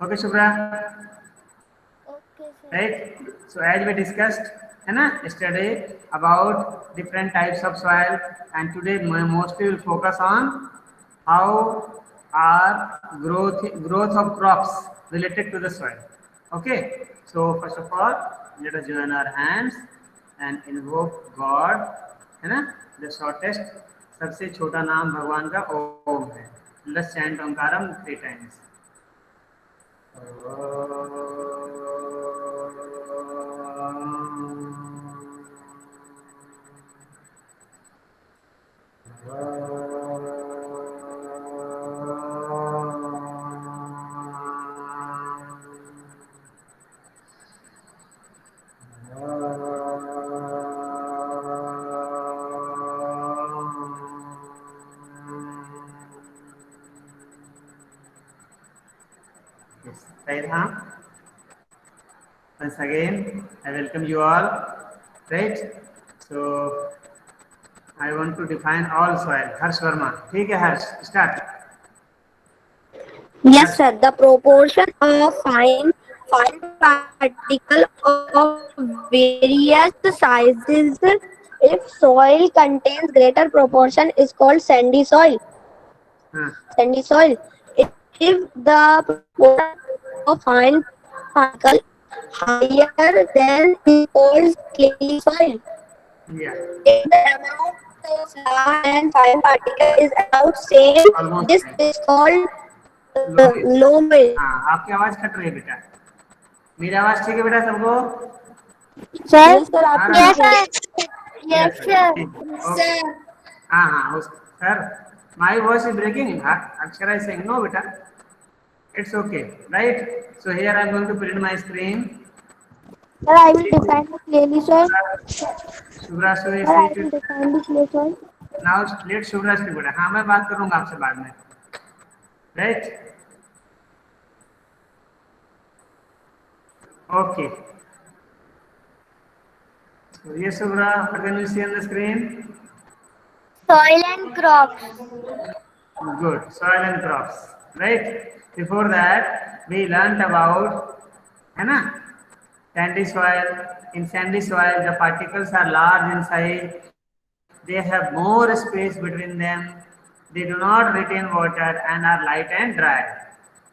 Okay, Shubhra. Okay, sir. Right. So as we discussed, है ना, yesterday about different types of soil, and today mostly will focus on how are growth of crops related to the soil. Okay. So first of all, let us join our hands and invoke God. है ना, the shortest, सबसे छोटा नाम भगवान का ओम है. Let's chant ओंकारम 3 times. Yes, Sairham. Once again, I welcome you all. Right? So I want to define all soil. Harsh Verma. ठीक है हर्ष, start. Yes, Harsh. sir. The proportion of fine particle of various sizes if soil contains greater proportion is called sandy soil. हाँ. Sandy soil. If the proportion of fine particle higher than is called clay soil. Yeah. If the amount of large and fine particle is about same, Almost this same. is called loamy. loamy. हाँ, आपकी आवाज cut रही है बेटा. मेरी आवाज ठीक है बेटा सबको? Sir, Yes, sir. आ आपकी रहा ठीक yes, है. है? sir. Yes, Yes, sir. sir. ठीक. Okay. हाँ हाँ sir, my voice is breaking. Akshara is saying no बेटा. It's okay, right? So here I'm going to print my screen. Sir, I will define the clearly, sir. Shubhra, so Sir, I see will it. define the clear, sir. Now let Shubhra speak बेटा. हाँ मैं बात करूँगा आपसे बाद में. Right? Okay. So yes, Shubhra, what can you see on the screen? Soil and crops. Good. Soil and crops. Right? Before that, we learnt about, है ना, sandy soil. In sandy soil, the particles are large in size. They have more space between them. They do not retain water and are light and dry.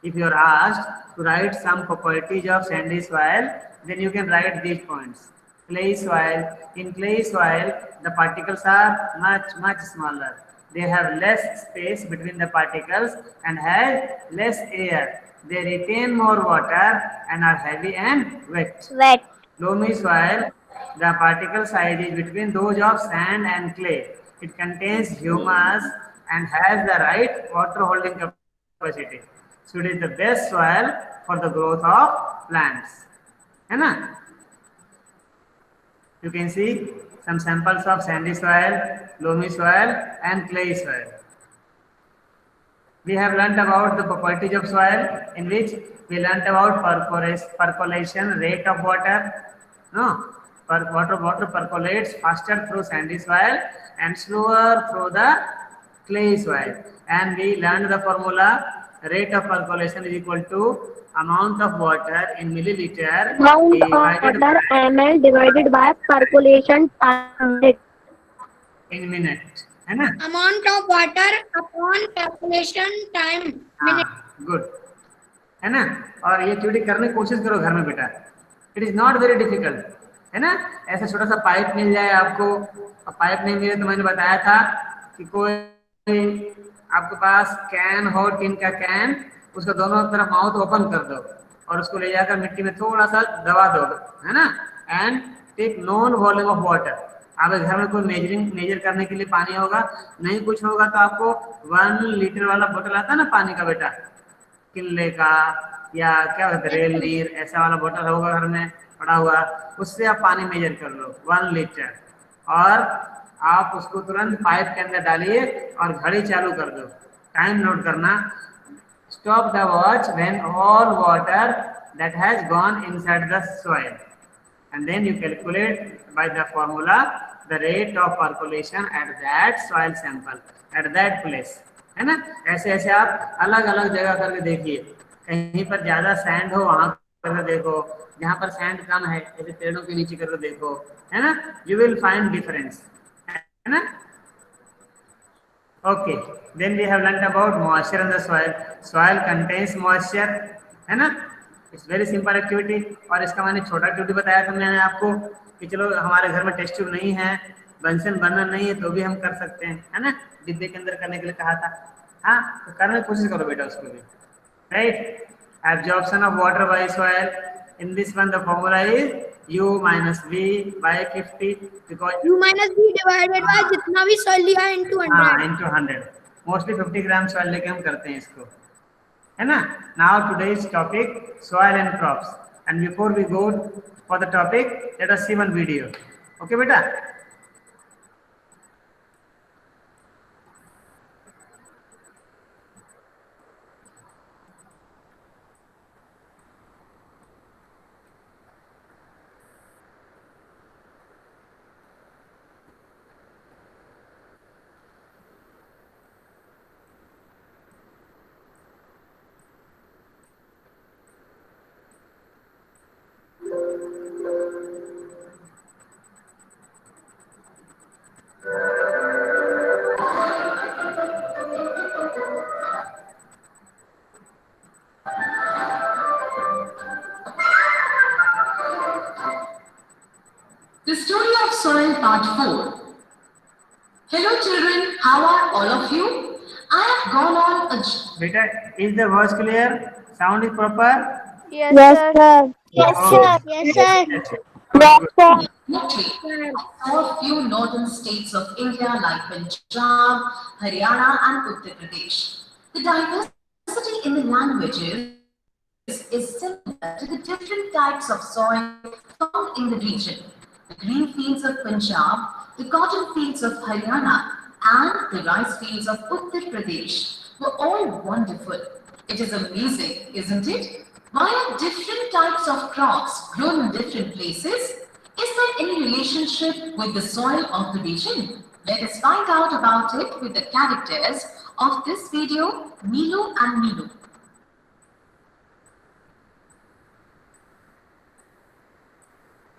If you are asked to write some properties of sandy soil, then you can write these points. Clay soil. In clay soil, the particles are much smaller. They have less space between the particles and have less air. They retain more water and are heavy and wet. Wet. Loamy soil, the particle size is between those of sand and clay. It contains humus and has the right water holding capacity. So it is the best soil for the growth of plants. है ना? You can see some samples of sandy soil, loamy soil and clay soil. We have learnt about the properties of soil, in which we learnt about percolation rate of water. No, water percolates faster through sandy soil and slower through the clay soil. And we learned the formula: rate of percolation is equal to amount of water in milliliter Amount of divided water by ml divided by percolation time minute. in minute. है ना? Amount of water upon calculation time. हाँ, good. है ना? और ये activity करने की कोशिश करो घर में बेटा. It is not very difficult. है ना? ऐसा छोटा सा पाइप मिल जाए आपको. और पाइप नहीं मिले तो मैंने बताया था कि कोई आपके पास कैन हो, टिन का कैन, उसका दोनों तरफ माउथ ओपन कर दो और उसको ले जाकर मिट्टी में थोड़ा सा दबा दो. है ना? And take known volume of water. आपके घर में कोई मेजर करने के लिए पानी होगा, नहीं कुछ होगा तो आपको 1 लीटर वाला बोतल आता है ना पानी का बेटा, किले का या क्या होता है रेल नीर, ऐसा वाला बोतल होगा घर में पड़ा हुआ, उससे आप पानी मेजर कर लो 1 लीटर. और आप उसको तुरंत पाइप के अंदर डालिए और घड़ी चालू कर दो. टाइम नोट करना. Stop the watch when all water that has gone inside the soil, and then you calculate by the formula the rate of percolation at that soil sample at that place. है ना? ऐसे ऐसे आप अलग अलग जगह करके देखिए. कहीं पर ज्यादा सैंड हो वहां करके देखो, जहां पर सैंड कम है जैसे पेड़ों के नीचे करके देखो, है ना, यू विल फाइंड डिफरेंस, है ना. Okay, then we have learnt about moisture in the soil. Soil contains moisture, है ना. It's very simple activity. और इसका मैंने छोटा एक्टिविटी बताया था मैंने आपको कि चलो हमारे घर में टेस्ट ट्यूब नहीं है, बंसन बर्नर नहीं है, तो भी हम कर सकते हैं, है ना. डिब्बे के अंदर करने के लिए कहा था. हाँ, तो करने की कोशिश करो बेटा उसको भी. Right. Absorption of water by soil. In this one, the formula is U minus V by 50 because U minus B divided by जितना भी soil लिया है into 100. हाँ, into 100. मोस्टली 50 ग्राम सॉइल लेके हम करते हैं इसको, है ना. Now today's topic soil and crops. And before we go for the topic, let us see one video. Okay बेटा. The story of soil part 4. Hello children, how are all of you? I have gone on a बेटा, is the voice clear? Sound is proper? Yes, sir. Yes, Oh, sir. Yes, sir. yes, sir. Mostly, I saw a few northern states of India like Punjab, Haryana and Uttar Pradesh. The diversity in the languages is similar to the different types of soil found in the region. The green fields of Punjab, the cotton fields of Haryana and the rice fields of Uttar Pradesh were all wonderful. It is amazing, isn't it? Why are different types of crops grown in different places? Is there any relationship with the soil of the region? Let us find out about it with the characters of this video, Nilu and Nilu.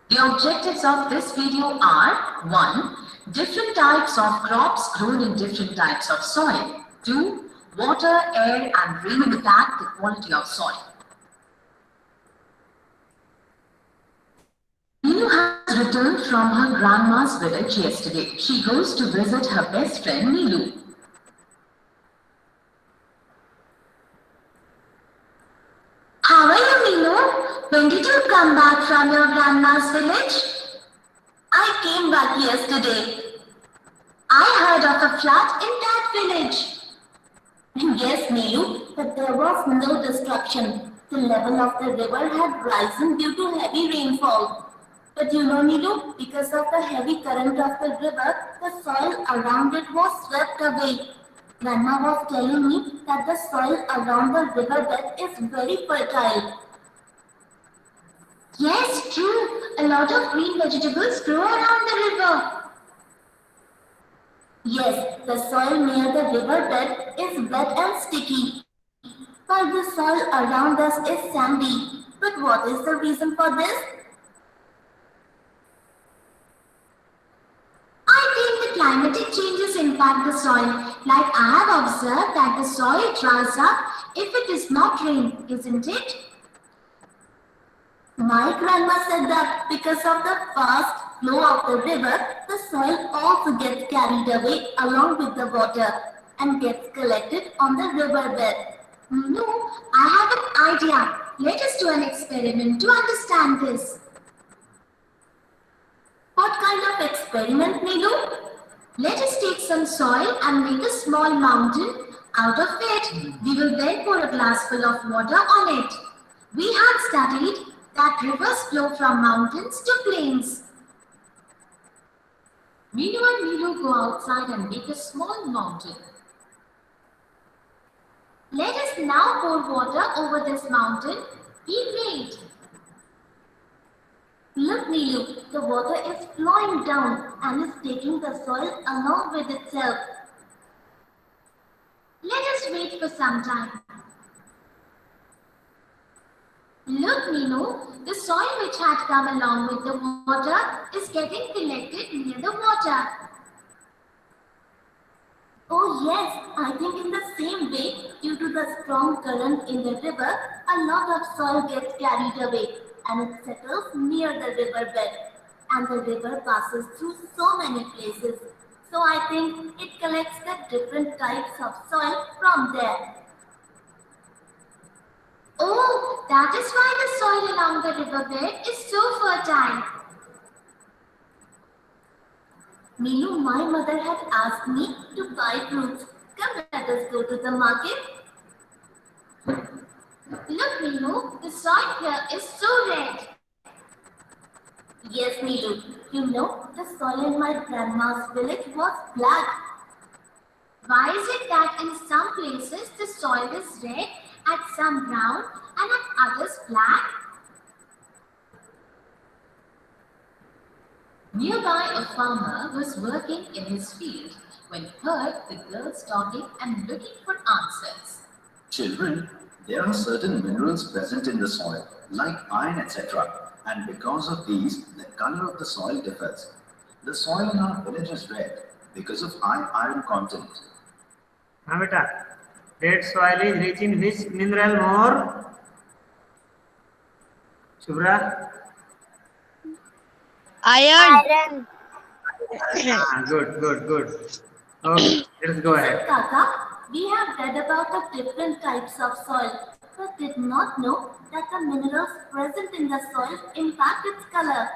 The objectives of this video are 1. Different types of crops grown in different types of soil. 2. Water, air and rain impact the quality of soil. Neelu has returned from her grandma's village yesterday. She goes to visit her best friend Neelu. How are you, Neelu? When did you come back from your grandma's village? I came back yesterday. I heard of a flood in that village. Yes, Neelu, but there was no destruction. The level of the river had risen due to heavy rainfall. But you know, Neelu, because of the heavy current of the river, the soil around it was swept away. Grandma was telling me that the soil around the riverbed is very fertile. Yes, true. A lot of green vegetables grow around the river. Yes, the soil near the riverbed is wet and sticky, while the soil around us is sandy. But what is the reason for this? I think the climatic changes impact the soil. Like I have observed that the soil dries up if it does not rain, isn't it? My grandma said that because of the fast flow of the river, the soil also gets carried away along with the water and gets collected on the riverbed. No, I have an idea. Let us do an experiment to understand this. What kind of experiment, Neelu? Let us take some soil and make a small mountain out of it. We will then pour a glass full of water on it. We had studied that rivers flow from mountains to plains. Neelu and Neelu go outside and make a small mountain. Let us now pour water over this mountain we made. Look, Neelu, the water is flowing down and is taking the soil along with itself. Let us wait for some time. Look, Minu, the soil which had come along with the water is getting collected near the water. Oh yes, I think in the same way, due to the strong current in the river, a lot of soil gets carried away and it settles near the river bed. And the river passes through so many places. So I think it collects the different types of soil from there. Oh, that is why the soil along the riverbed is so fertile. Meenu, my mother had asked me to buy fruits. Come, let us go to the market. Look, Meenu, the soil here is so red. Yes, Meenu. You know, the soil in my grandma's village was black. Why is it that in some places the soil is red, at some brown, and at others black? Nearby, a farmer was working in his field when he heard the girls talking and looking for answers. Children, there are certain minerals present in the soil, like iron, etc. And because of these, the color of the soil differs. The soil in our village is red because of high iron content. हाँ बेटा, red soil is rich in which mineral more? Shubhra? Iron. Good. Okay, let's go ahead. Kaka, we have read about the different types of soil, but did not know that the minerals present in the soil impact its color.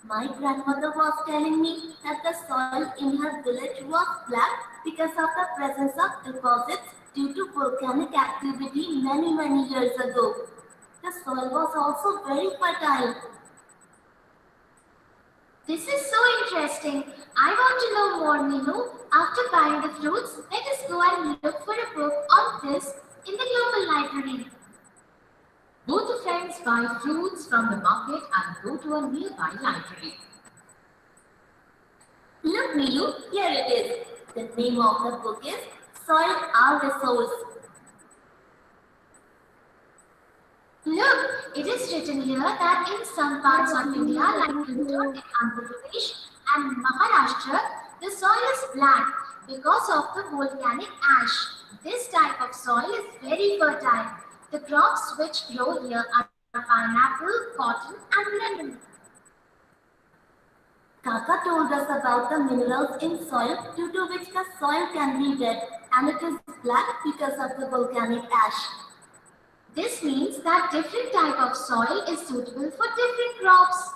My grandmother was telling me that the soil in her village was black because of the presence of deposits due to volcanic activity many years ago. The soil was also very fertile. This is so interesting. I want to know more, Minu. After buying the fruits, let us go and look for a book on this in the local library. Both the friends buy fruits from the market and go to a nearby library. Look, Minu, here it is. The name of the book is Soil Our Resource. Look, it is written here that in some parts of India, like Punjab, Andhra Pradesh and Maharashtra, the soil is black because of the volcanic ash. This type of soil is very fertile. The crops which grow here are pineapple, cotton and lemon. Kaka told us about the minerals in soil due to which the soil can be red and it is black because of the volcanic ash. This means that different type of soil is suitable for different crops.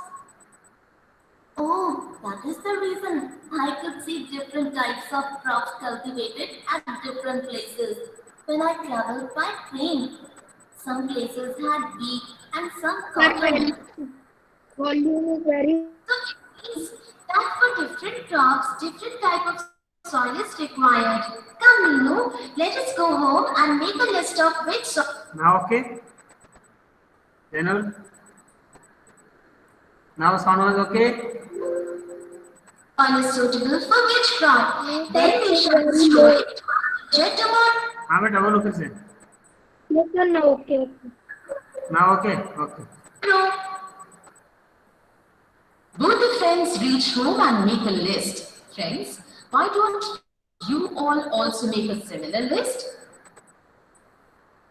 Oh, that is the reason I could see different types of crops cultivated at different places when I traveled by train. Some places had wheat and some cotton. Volume is very. So it means that for different crops, different type of soil is required. Come, Minu, let us go home and make a list of which soil. Now okay? Zainul? Now sound was okay? Soil is suitable for which crop. Then we shall destroy it tomorrow. हाँ बेटा बोलो फिर से. Listen, okay. Now okay? Okay. No. Both the friends reach home and make a list. Friends, why don't you all also make a similar list?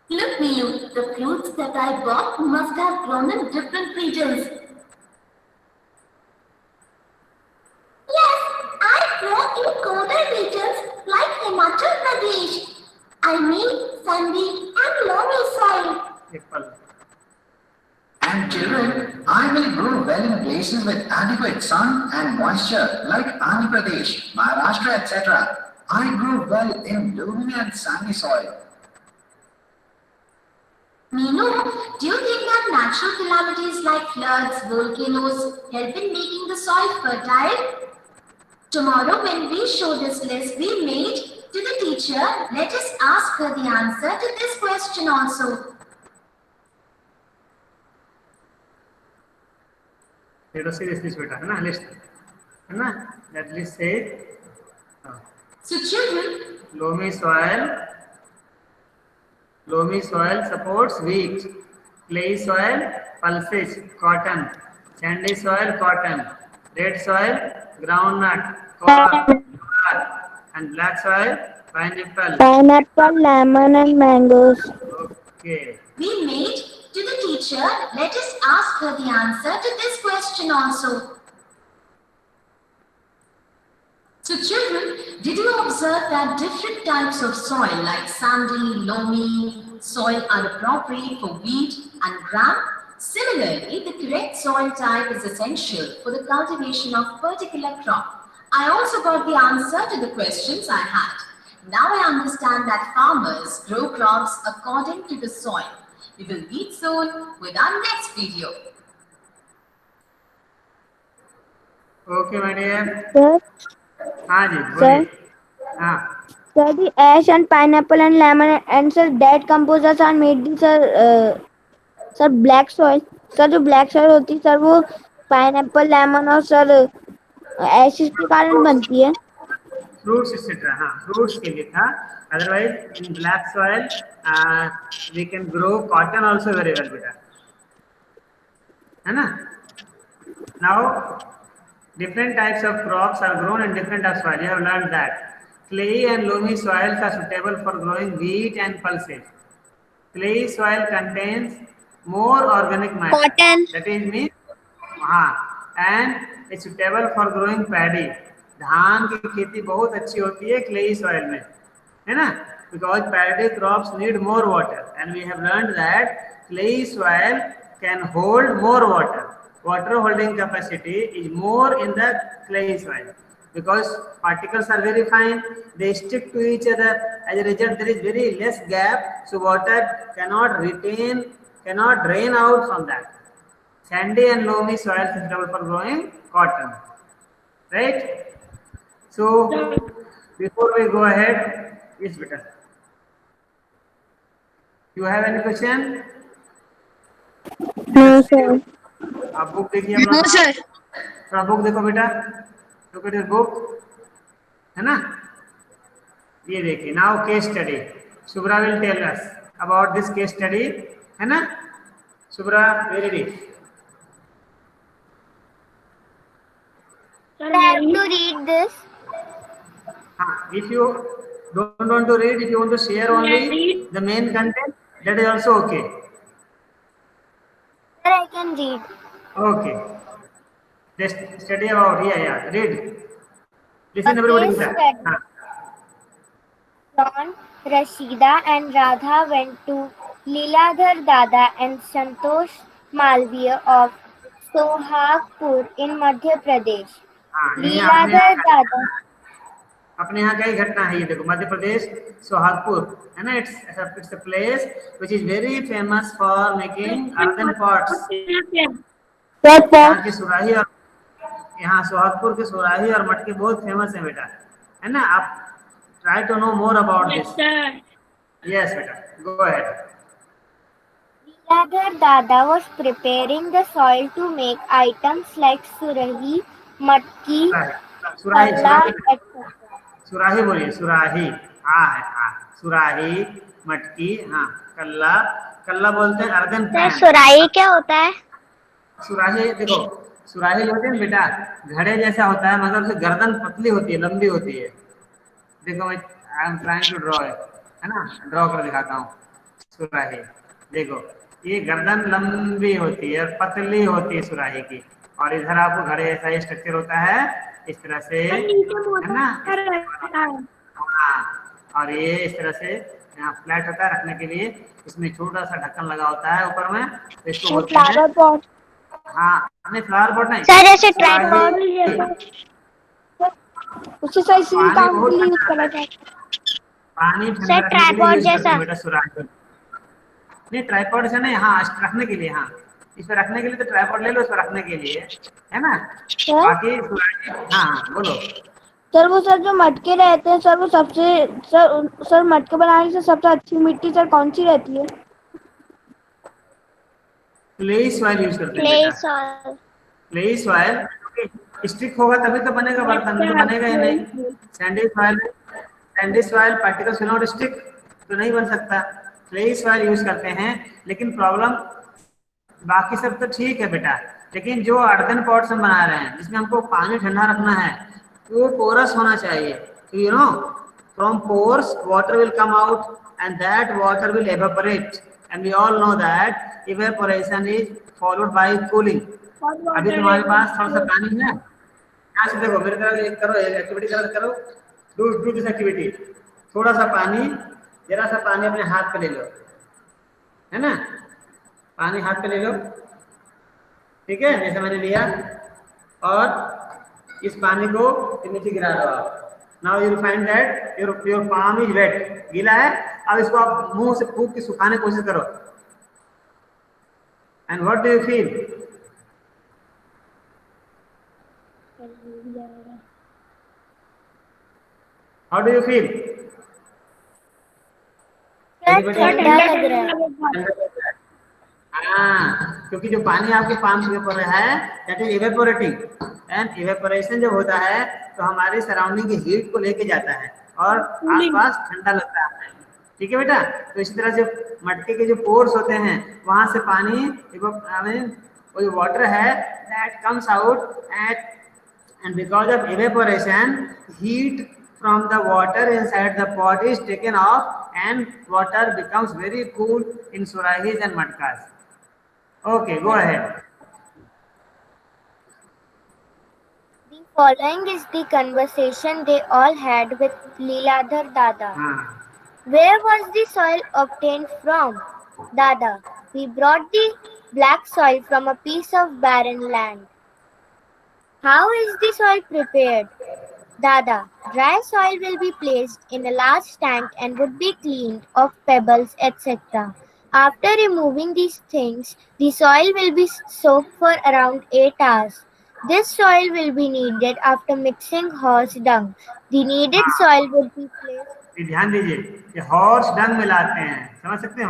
Look, Minu, the fruits that I bought must have grown in different regions. Yes, I grow in colder regions like Himachal Pradesh. I mean sandy and loamy soil. Apple. And children, I will grow well in places with adequate sun and moisture like Andhra Pradesh, Maharashtra, etc. I grow well in loamy and sandy soil. Minu, do you think that natural calamities like floods, volcanoes help in making the soil fertile? Tomorrow when we show this list we made to the teacher, let us ask her the answer to this question also. Let us see this list बेटा है ना list है ना that list says So children, loamy soil supports wheat Clay soil, pulses, cotton. Sandy soil, cotton. Red soil, groundnut, coconut. And black soil, pineapple. Pineapple, lemon, and mangoes. Okay. We made to the teacher. Let us ask her the answer to this question also. So children, did you observe that different types of soil like sandy, loamy soil are appropriate for wheat and gram? Similarly, the correct soil type is essential for the cultivation of particular crop. I also got the answer to the questions I had. Now I understand that farmers grow crops according to the soil. We will meet soon with our next video. Okay, my dear. Sir, हाँ जी sir, बोलिए. हाँ. sir, the ash and pineapple and lemon and sir, that composers are made the sir black soil. Sir जो black soil होती है sir वो pineapple lemon और sir acid के कारण बनती है. Fruits etcetera. हाँ, फ्रूट्स के लिए था. Otherwise in black soil we can grow cotton also very well बेटा, है ना. Now different types of crops are grown in different types of soil. You have learned that clay and loamy soils are suitable for growing wheat and pulses. Clay soil contains more organic matter. Cotton. That is means and it's suitable for growing paddy. धान की खेती बहुत अच्छी होती है clayey soil में, है ना, because paddy crops need more water and we have learned that clay soil can hold more water. Water holding capacity is more in the clay soil because particles are very fine, they stick to each other. As a result, there is very less gap, so water cannot drain out from that. Sandy and loamy soil is suitable for growing cotton, right? So before we go ahead, yes beta, you have any question? No sir. आप book देखिए अपना. No sir. थोड़ा book देखो बेटा, look at your book, है ना. ये देखिए, now case study. Shubhra will tell us about this case study, है ना. Shubhra, very ready. I have to read this. If you don't want to read, if you want to share only the main content, that is also okay. Sir, I can read. Okay. Just study about, yeah, read. Listen everybody. Okay, John, Rashida and Radha went to Leeladhar Dada and Santosh Malviya of Sohagpur in Madhya Pradesh. Leeladhar Dada. अपने यहाँ का ही घटना है ये देखो, मध्य प्रदेश सोहागपुर, है ना. It's a place which is very famous for making earthen pots. यहाँ की सुराही और यहाँ सोहागपुर के सुराही और मटके बहुत फेमस है बेटा, है ना. आप try to know more about this. Yes beta, go ahead. Leeladhar Dada was preparing the soil to make items like surahi, matki, kalla, etc. सुराही बोलिए, सुराही. है सुराही, मटकी, कल्ला. कल्ला बोलते हैं अर्गन पैन. सुराही क्या होता है? सुराही देखो, सुराही होते हैं बेटा, घड़े जैसा होता है मगर उसकी गर्दन पतली होती है, लंबी होती है. देखो मैं I am trying to draw है ना, ड्रॉ कर दिखाता हूँ. सुराही देखो, ये गर्दन लंबी होती है और पतली होती है सुराही की, और इधर आपको घड़े जैसा ये स्ट्रक्चर होता है इस तरह से, है ना. और ये इस तरह से यहाँ फ्लैट होता है रखने के लिए. इसमें छोटा सा ढक्कन लगा होता है ऊपर में, तो इसको बोलते हैं फ्लावर पॉट. नहीं फ्लावर पॉट नहीं सर ऐसे ट्राइपॉड उसे सही सी काम के लिए यूज करा जाता है. पानी सर ट्राइपॉड जैसा. बेटा सुराही नहीं, ट्राइपॉड से नहीं, रखने के लिए. इस पर रखने के लिए तो ट्राइपॉड ले लो, इस पर रखने के लिए, है ना. बाकी बोलो. सर वो सर जो मटके रहते हैं सर वो सबसे सर मटके बनाने से सबसे अच्छी मिट्टी सर कौन सी रहती है? क्ले सॉइल यूज करते हैं. क्ले सॉइल स्टिक होगा तभी तो बनेगा बर्तन, तो बनेगा ही नहीं. Sandy soil particles will not stick, तो नहीं बन सकता. क्ले सॉइल यूज करते हैं, लेकिन प्रॉब्लम बाकी सब तो ठीक है बेटा, लेकिन जो अर्दन पॉट्स हम बना रहे हैं जिसमें हमको पानी ठंडा रखना है तो वो पोरस होना चाहिए। तो you know from pores water will come out and that water will evaporate and we all know that evaporation is followed by cooling. अभी तुम्हारे पास थोड़ा सा पानी है, यहाँ से देखो मेरे तरह एक करो, एक्टिविटी करो, डू दिस एक्टिविटी। थोड़ा सा पानी, जरा सा पानी अपने हाथ पे ले लो, है ना, पानी हाथ पे ले लो, ठीक है, जैसे मैंने लिया, और इस पानी को नीचे गिरा दो आप। Now you find that your palm is wet, गीला है। अब इसको आप मुंह से फूंक के सुखाने की कोशिश करो। And what do you feel? How do you feel? ठंडा लग रहा है। हाँ, क्योंकि जो पानी आपके पाम से ऊपर है that is evaporating, and evaporation जब होता है तो हमारे सराउंडिंग की हीट को लेके जाता है और आसपास ठंडा लगता है। ठीक है बेटा, तो इसी तरह से मटके के जो पोर्स होते हैं वहां से पानी वो जो वाटर है that comes out and because of evaporation heat from the water inside the pot is taken off and water becomes very cool in surahis and matkas. Okay, go ahead. The following is the conversation they all had with Leeladhar Dada. Where was the soil obtained from? Dada, we brought the black soil from a piece of barren land. How is the soil prepared? Dada, dry soil will be placed in a large tank and would be cleaned of pebbles, etc. After removing these things, the soil will be soaked for around 8 hours. This soil will be needed after mixing horse dung. The needed soil would be placed. ध्यान दीजिए, ये horse डंग मिलाते हैं, समझ सकते हैं?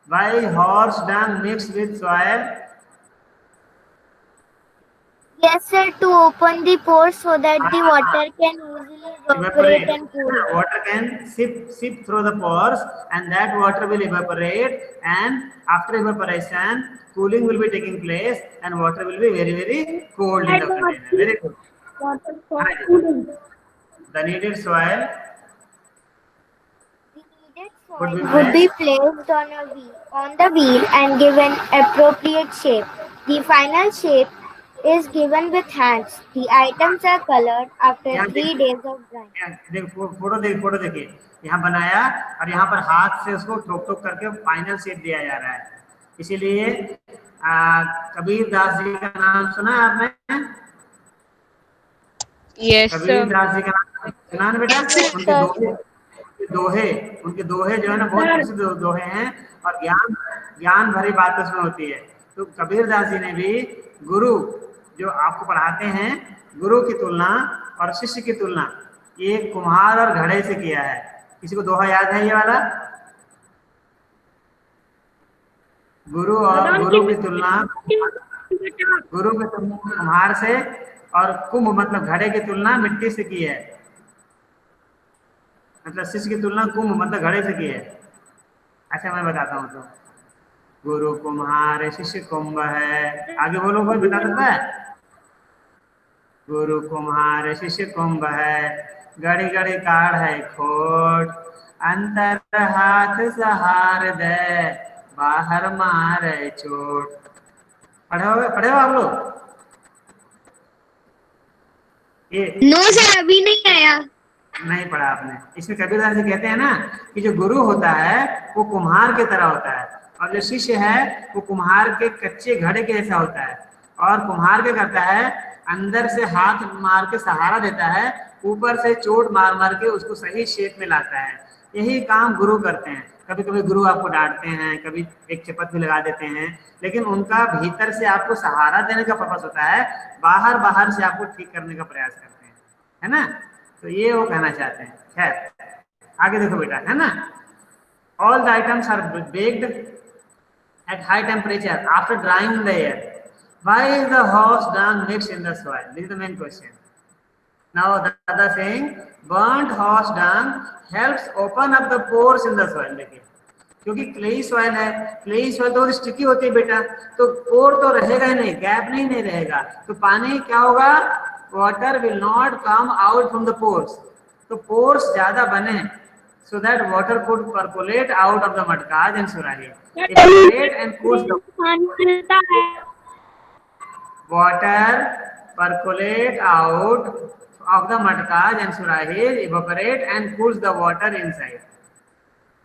Why horse dung mix with soil? Yes, sir, to open the pores so that the water can easily evaporate and cool. Water can sip through the pores and that water will evaporate, and after evaporation cooling will be taking place and water will be very very cold in the container. Very good. Water for cooling. The needed soil would be placed on the wheel and given appropriate shape. The final shape is given with hands. The items are colored after 3 days of drying. Photo देखिए, यहाँ बनाया और यहाँ पर हाथ से उसको ठोक करके फाइनल शेप दिया जा रहा है। इसीलिए कबीर दास जी का नाम सुना है आपने? Yes, Kabir sir. दास जी का नाम सुना ना बेटा? उनके दोहे जो है ना बहुत प्रसिद्ध दोहे हैं और ज्ञान भरी बात उसमें होती है। तो कबीर दास जी ने भी गुरु जो आपको पढ़ाते हैं, गुरु की तुलना और शिष्य की तुलना ये कुम्हार और घड़े से किया है। किसी को दोहा याद है ये वाला? गुरु की तुलना कुम्हार से और कुंभ मतलब घड़े की तुलना मिट्टी से की है। मतलब शिष्य की तुलना कुंभ मतलब घड़े से की है। अच्छा मैं बताता हूँ, तो गुरु कुम्हार शिष्य कुंभ है। आगे बोलो, कोई बता सकता है? गुरु कुम्हार शिष्य कुंभ है, गड़ी गड़ी काढ़ है खोट, अंतर हाथ सहार दे, बाहर मारे चोट। पढ़े हो आप लोग? ये नो सर, अभी नहीं आया। नहीं पढ़ा आपने। इसमें कबीरदास जी कहते हैं ना कि जो गुरु होता है वो कुम्हार की तरह होता है और जो शिष्य है वो कुम्हार के कच्चे घड़े के जैसा होता है। और कुम्हार क्या करता है, अंदर से हाथ मार के सहारा देता है, ऊपर से चोट मार मार के उसको सही शेप में लाता है। यही काम गुरु करते हैं। कभी कभी गुरु आपको डांटते हैं, कभी एक चपत भी लगा देते हैं, लेकिन उनका भीतर से आपको सहारा देने का पर्पस होता है, बाहर से आपको ठीक करने का प्रयास करते हैं, है ना? तो ये वो कहना चाहते हैं। खैर आगे देखो बेटा, है ना? All the items are baked at high temperature after drying in the air. Why is the horse dung mixed in the soil? This is the main question. Now Dada saying burnt horse dung helps open up the pores in the soil. देखिए क्योंकि clayey soil है, clayey soil तो sticky होती है बेटा, तो पोर तो रहेगा ही नहीं, गैप नहीं रहेगा, तो पानी क्या होगा, water will not come out from the pores, तो पोर्स ज्यादा बने, so that water could percolate out of the matkaj and surahi. Evaporate and cools the water, percolate out of the matkaj and surahi, evaporate and cools the water inside.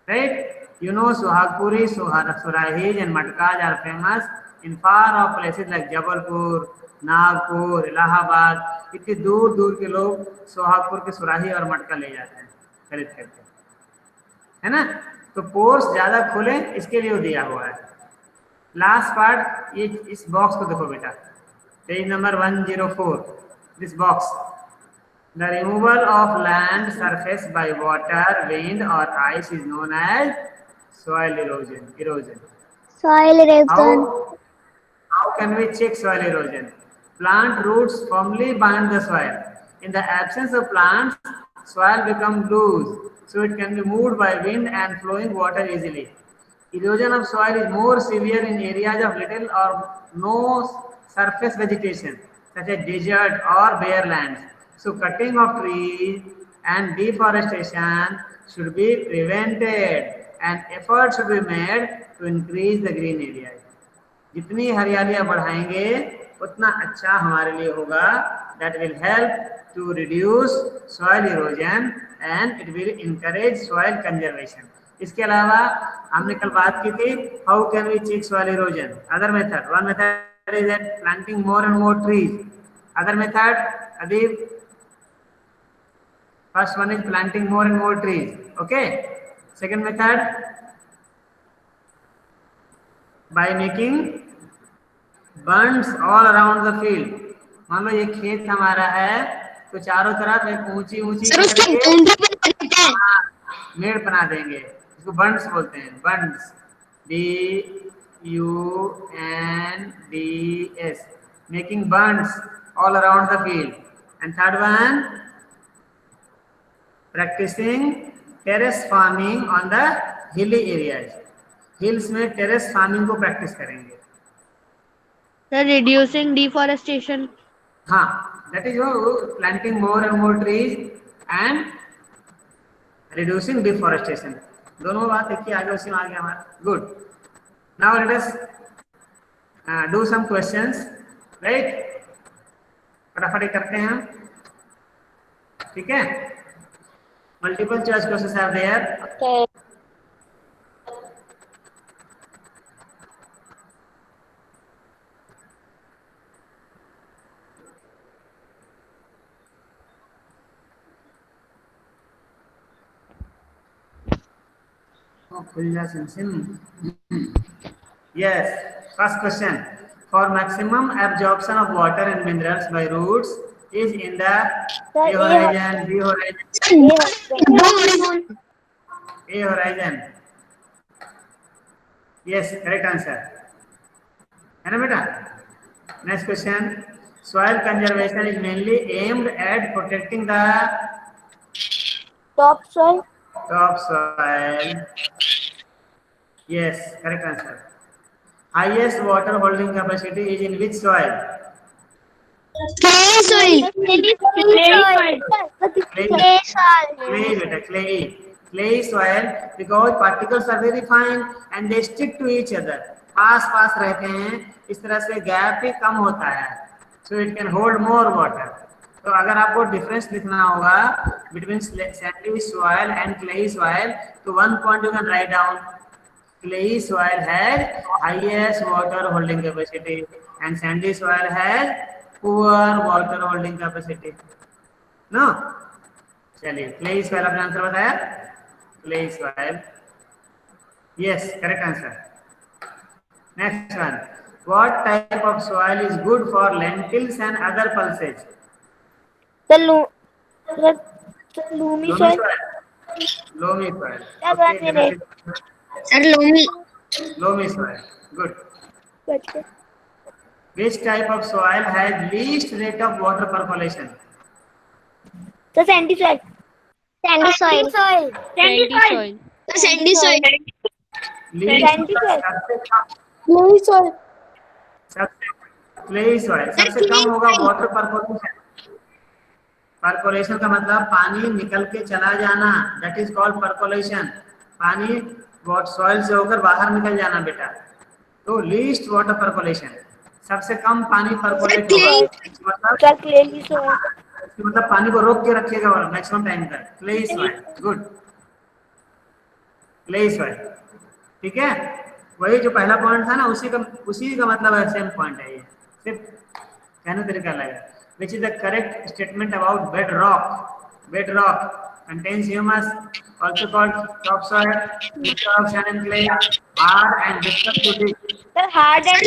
Right? You know, Sohagpuri, Surahij and Matkaj are famous in far off places like Jabalpur, Nagpur, Allahabad, इतनी दूर दूर के लोग सोहागपुर के सुराही और मटका ले जाते हैं खरीद करके, है ना। तो पोर्स ज्यादा खुले, इसके लिए वो दिया हुआ है। लास्ट पार्ट, ये इस बॉक्स को देखो बेटा, page number 104, this box, the removal of land surface by water, wind और ice is known as soil erosion. Soil erosion. How can we check soil erosion? Plant roots firmly bind the soil. In the absence of plants, soil becomes loose, so it can be moved by wind and flowing water easily. Erosion of soil is more severe in areas of little or no surface vegetation, such as desert or bare lands. So cutting of trees and deforestation should be prevented, and efforts should be made to increase the green areas. जितनी हरियालियां बढ़ाएंगे उतना अच्छा हमारे लिए होगा. That will help to reduce soil erosion and it will encourage soil conservation. इसके अलावा हमने कल बात की थी, how can we check soil erosion? Other method, one method is that planting more and more trees. Other method, Adib, first one is planting more and more trees. Okay. Second method, by making bunds all around the field. मान लो ये खेत हमारा है, तो चारों तरफ एक ऊंची ऊंची मेड़ बना देंगे, इसको बंड्स बोलते हैं, बंड्स, BUNDS, making बंड्स all around the field. And third one, practicing terrace farming on the hilly areas. Hills में टेरेस फार्मिंग को प्रैक्टिस करेंगे. Sir, reducing deforestation. हाँ, that is planting more and more trees and reducing deforestation. दोनों बात एक ही, आगे उसी में आ गया हमारा. Good. Now let us do some questions, right? फटाफट करते हैं, ठीक है. Multiple choice questions are there. Okay. Yes. First question. For maximum absorption of water and minerals by roots is in the A horizon, B horizon, A horizon. Yes, correct answer. है ना बेटा? Next question. Soil conservation is mainly aimed at protecting the Topsoil. topsoil. Yes, correct answer. Highest water holding capacity is in which soil? Clay soil. Clay, beta, clay. Clay soil, because particles are very fine and they stick to each other. पास पास रहते हैं, इस तरह से gap भी कम होता है. So it can hold more water. तो अगर आपको डिफरेंस लिखना होगा between sandy soil and clay soil, तो one point you can write down. Clay soil has highest water holding capacity and sandy soil has poor water holding capacity. No? चलिए, clay soil आपने answer बताया? Clay soil. Yes, correct answer. Next one. What type of soil is good for lentils and other pulses? The loamy soil. Loamy soil. Sir, Okay, 1 minute. Sir, loamy soil. Good. Which type of soil has least rate of water percolation? The sandy soil. Sandy soil. Sandy soil. The sandy soil. Least clayey soil clayey soil सबसे कम होगा water percolation. Percolation का मतलब पानी निकल के चला जाना, that is called percolation. पानी सॉइल से होकर बाहर निकल जाना बेटा, तो लीस्ट वाटर परकोलेशन, सबसे कम पानी परकोलेट होगा, मतलब सर क्लेई सॉइल मतलब पानी को रोक के रखिएगा मैक्सिमम टाइम तक। Clayey soil, good, clayey soil, ठीक है। वही जो पहला पॉइंट था ना, उसी का मतलब है, सेम पॉइंट है ये, सिर्फ कहने तरीका अलग है। Which is the correct statement about bed rock? Bed rock contains humus, also called topsoil, mixture of sand and clay, hard and difficult to dig. Sir hard and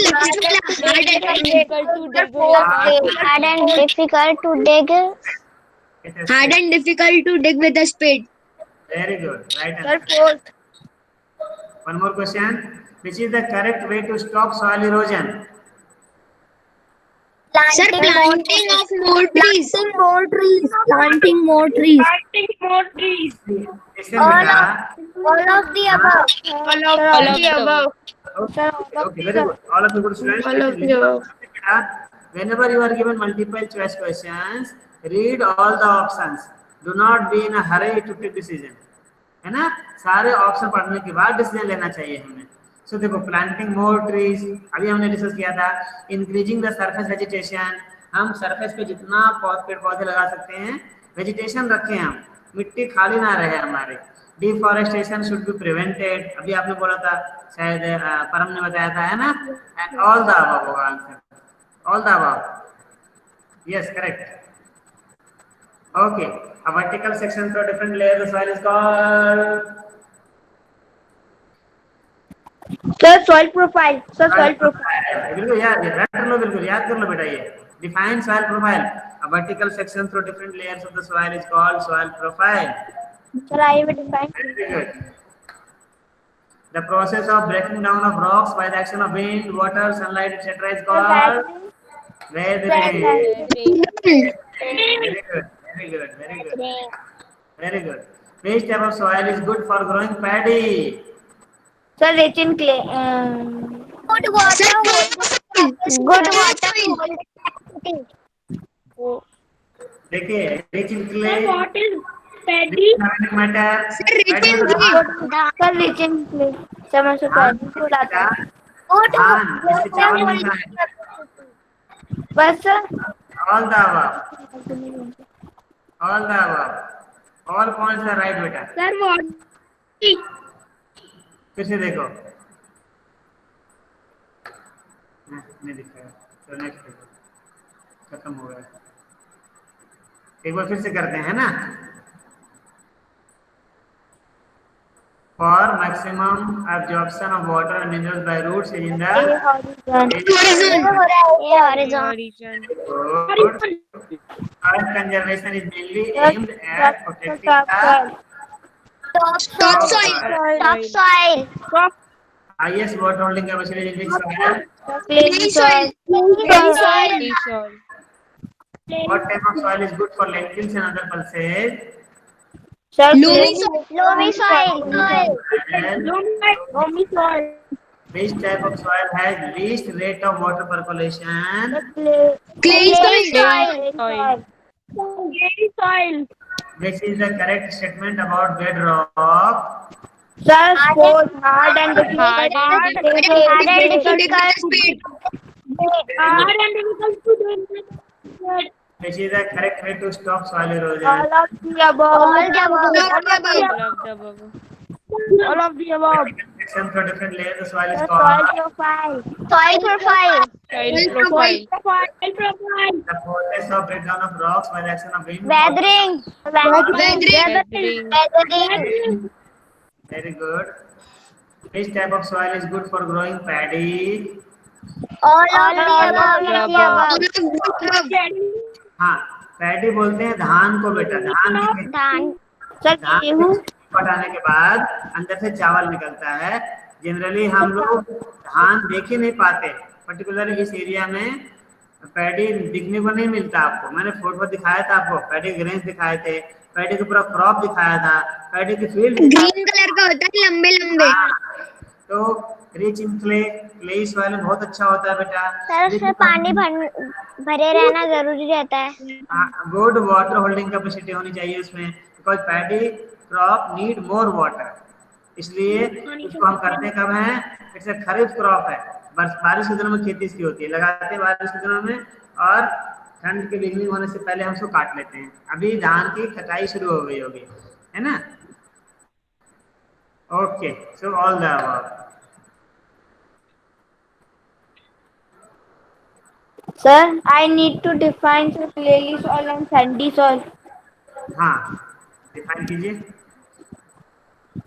difficult to dig Hard and difficult to dig. Hard and difficult to dig with a spade Very good, right sir answer. Fourth One more question. Which is the correct way to stop soil erosion? Sir planting of more trees planting more trees Listen बेटा, All of the above. all of the above okay, very good. All of you good students. Beta, whenever you are given multiple choice questions, read all the options. Do not be in a hurry to take decision. है ना, सारे option पढ़ने के बाद decision लेना चाहिए हमें। सो देखो, प्लांटिंग मोर ट्रीज अभी हमने डिस्कस किया था। इंक्रीजिंग द सरफेस वेजिटेशन, हम सरफेस पे जितना पेड़ पौधे लगा सकते हैं, वेजिटेशन रखें हम, मिट्टी खाली ना रहे हमारे। डिफॉरेस्टेशन शुड बी प्रिवेंटेड, अभी आपने बोला था, शायद परम ने बताया था, है ना। एंड ऑल द अबव होगा answer, all the above, yes correct. Okay, a vertical section for different layers of soil is called sir soil profile sir soil profile बिल्कुल याद कर लो, बिल्कुल याद कर लो बेटा ये। Define soil profile. A vertical section through different layers of the soil is called soil profile. Sir I will define Very good. The process of breaking down of rocks by the action of wind, water, sunlight, etc. is called weathering. Very good. Very good. Very good. Very good. Which type of soil is good for growing paddy? Sir rich in clay Good water. Good water. देखिए, rich in clay, what is rich in organic matter. Sir rich in clay समझ से पहले थोड़ा था धान, जिससे चावल मिलता है। बस sir All the above. All the above. All points are right बेटा। सर व्हाट फिर से देखो, नहीं दिख रहा, तो नेक्स्ट देखो, खत्म हो गया। एक बार फिर से करते हैं ना। For maximum absorption of water and minerals by roots is in the Horizon. Earth conservation is mainly aimed at protecting the Topsoil. highest water holding capacity in which soil. Clay soil What type of soil is good for lentils and other pulses? Sir Loamy soil. And which type of soil has least rate of water percolation? Clay soil. Which is the correct statement about bedrock? Sir sport hard and Which is the correct way to stop soil erosion? All of the above all of the above Section for different layers of soil is soil called profile Soil profile. the process of breakdown of rocks by the action of wind. Weathering. Very good. Which type of soil is good for growing paddy? All of the above. हाँ, paddy बोलते हैं धान को बेटा। धान की Dhan. Sir धान गेहूं पटाने के बाद अंदर से चावल निकलता है। जनरली हम लोग धान देख ही नहीं पाते, पर्टिकुलर इस एरिया में पैडी दिखने को नहीं मिलता आपको। मैंने फोटो दिखाया था आपको, पैडी ग्रेन्स दिखाए थे, पैडी का पूरा क्रॉप दिखाया था, पैडी की फील्ड ग्रीन कलर का होता है लंबे लंबे तो rich in clay, clay soil में बहुत अच्छा होता है बेटा। सर उसमें पानी भरे रहना जरूरी रहता है। गुड वाटर होल्डिंग कैपेसिटी होनी चाहिए उसमें, because paddy crop need more water, इसलिए इसको हम करते कब हैं, इट्स ए खरीफ क्रॉप है, बस बारिश के दिनों में खेती इसकी होती है, लगाते हैं बारिश के दिनों में, और ठंड के बिगनिंग होने से पहले हम उसको काट लेते हैं। अभी धान की कटाई शुरू हो गई होगी, है ना। Okay, so all the above. Sir, I need to define the clay soil and sandy soil. हाँ, डिफाइन कीजिए।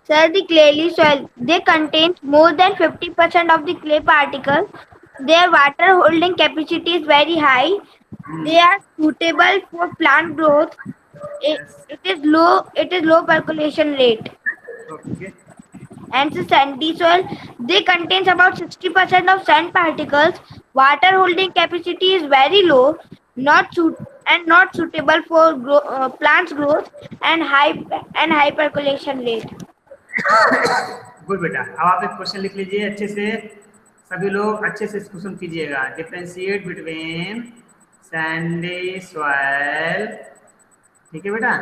Sir, the clayey soil, they contain more than 50% of the clay particles. Their water holding capacity is very high. They are suitable for plant growth. It, yes, it is low percolation rate. Okay, And the sandy soil, they contains about 60% of sand particles. Water holding capacity is very low, not suitable for plants growth and high percolation rate. Good बेटा। अब आप एक question लिख लीजिए अच्छे से, सभी लोग अच्छे से इस क्वेश्चन कीजिएगा। डिफरेंशिएट बिटवीन सैंडी सॉइल, ठीक है बेटा,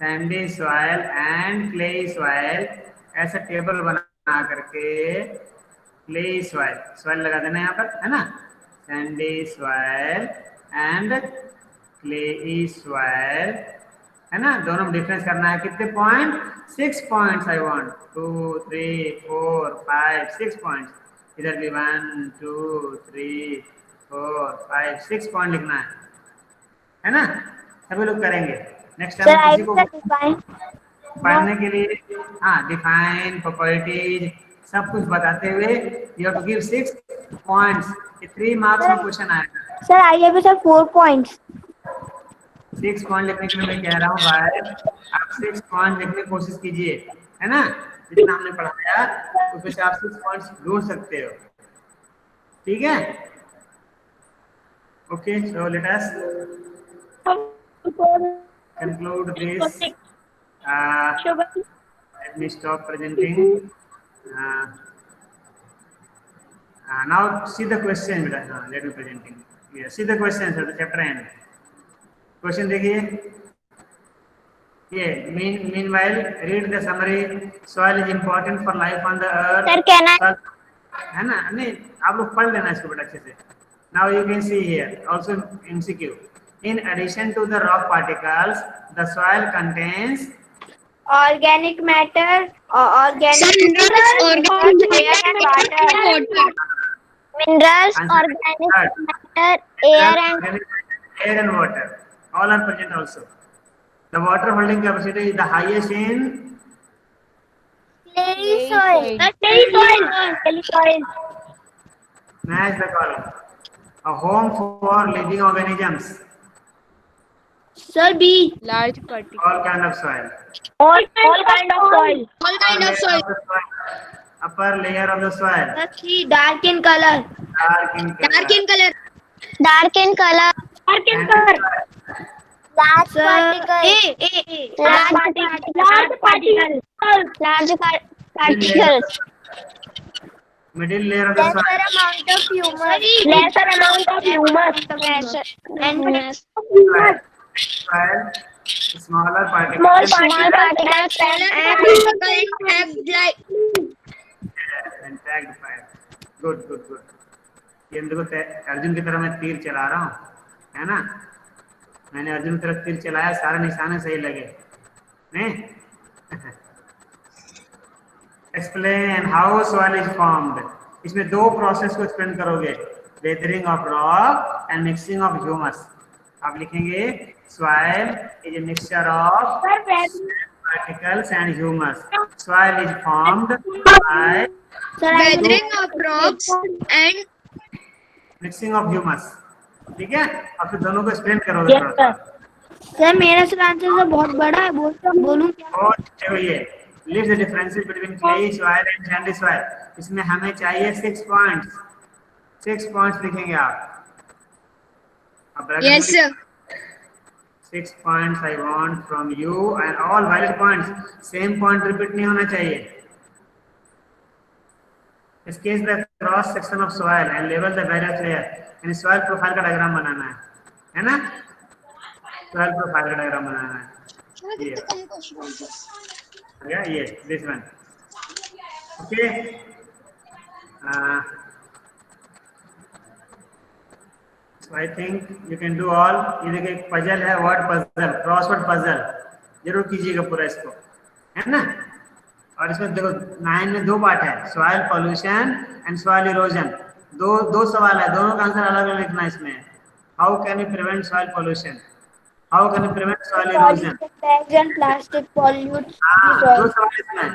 Sandy soil and clay soil, ऐसा टेबल बना करके, क्ले सॉइल, सॉइल लगा देना यहाँ पर, है ना, Sandy soil and clay soil, है ना, दोनों में डिफरेंस करना है। कितने point, 6 points I want, 2 3 4 5 6 points, इधर भी 1 2 3 4 5 6 पॉइंट लिखना है ना, सभी लोग करेंगे। नेक्स्ट Sir, टाइम I किसी को will define. पढ़ने के लिए, हाँ, डिफाइन प्रॉपर्टीज सब कुछ बताते हुए you have to give 6 points. ये 3 मार्क्स में क्वेश्चन आएगा। Sir, I have sir 4 points. 6 point लिखने के लिए मैं कह रहा हूँ भाई, आप 6 पॉइंट लिखने की कोशिश कीजिए, है ना, जितना हमने पढ़ाया उसमें से आप 6 पॉइंट्स ढूंढ सकते हो, ठीक है। Okay, so let us conclude this. Let me stop presenting. Now see the question. Let me presenting. Yeah, see the questions of the chapter end. Question देखिए, ये meanwhile read the summary. Soil is important for life on the earth. Sir कहना है ना, नहीं आप लोग पढ़ लेना इसको बेटा अच्छे से। Now you can see here also MCQ. In addition to the rock particles, the soil contains Organic matter, organic minerals, organic matter, air and water. All are present also. The water holding capacity is the highest in clay soil. Clay soil. match the column. A home for living organisms. Sir, B. large particle, All kind of soil. All kind of soil. Upper layer of the soil. Sir, C. Dark in color. Dark in color. Dark in color. Dark in color. Large Sir, particles. A. Large particles. Large particles. Middle layer of the soil. Lesser amount of humus. Lesser amount of humus. Soil. Smaller particles. Small particles And tagged fire. Good, good, good. ये देखो अर्जुन की तरफ मैं तीर चला रहा हूँ, है ना, मैंने अर्जुन की तरफ तीर चलाया, सारे निशाने सही लगे, नहीं। Explain how soil is formed. इसमें 2 प्रोसेस को एक्सप्लेन करोगे, weathering of rock and mixing of humus. आप लिखेंगे soil is a mixture of particles and humus. Soil is formed by weathering of rocks and mixing of humus. ठीक है, अब फिर दोनों को एक्सप्लेन करोगे थोड़ा सा। सर मेरा सर आंसर तो बहुत बड़ा है, बोलूं क्या? और देखो ये list the differences between clayey soil and Sandy soil. इसमें हमें चाहिए 6 पॉइंट्स। 6 पॉइंट्स लिखेंगे आप। Yes sir. 6 points I want from you and all valid points. Same point repeat नहीं होना चाहिए। Sketch the cross section of soil and label the various layer. यानी soil profile का डायग्राम बनाना है ना? soil profile का डायग्राम बनाना है. Yeah, yes, this one. Okay. So I think you can do all. ये देखिए एक पजल है, वर्ड पजल, क्रॉसवर्ड पजल. जरूर कीजिएगा पूरा इसको, है ना? और इसमें देखो 9 में 2 पार्ट है, soil pollution and soil erosion. दो सवाल है, दोनों का आंसर अलग अलग लिखना है इसमें. How can you prevent soil pollution? How can you prevent soil erosion? Bags and plastic pollutes the हाँ, soil. 2 सवाल इसमें.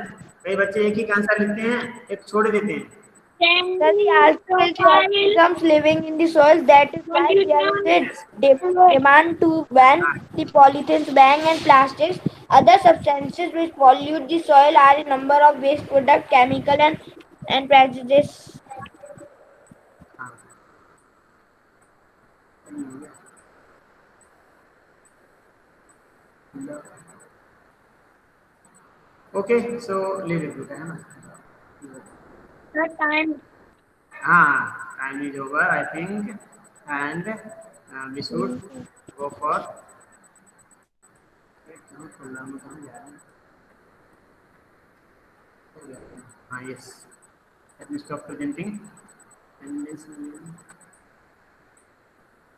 कई बच्चे एक ही का आंसर लिखते हैं, एक छोड़ देते हैं. Sir, the organisms living in the soil, that is why there is a demand to ban the pollutants, bang and plastics. Other substances which pollute the soil are a number of waste products, chemical and prejudice. हाँ. Okay, so leave it with है ना. The time. हाँ, time is over, I think, and we should go for. Yes. Let me stop presenting. And this.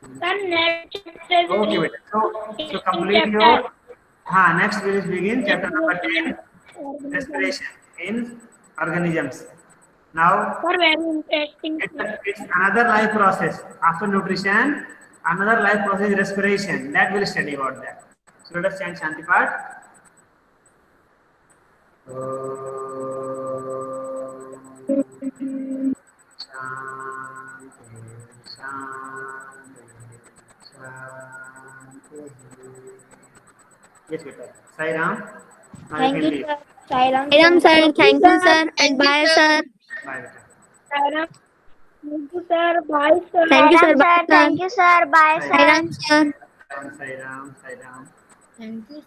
The next Okay, wait. So complete your. Next we will begin chapter number 10, respiration in organisms. Now For very interesting. it's another life process after nutrition. Another life process is respiration. That we'll study about that. So let us chant Shanti Path. Yes, beta. Sai Ram. Thank you, sir. Sai Ram, sir. Thank you, sir. And bye, sir. Bye, beta. Thank you, sir. Bye, sir. Thank you, sir. Bye, sir. Thank you, sir. Bye, Sai Sai Ram, sir. Ram. Sai Ram. Sai Ram. Thank you, sir.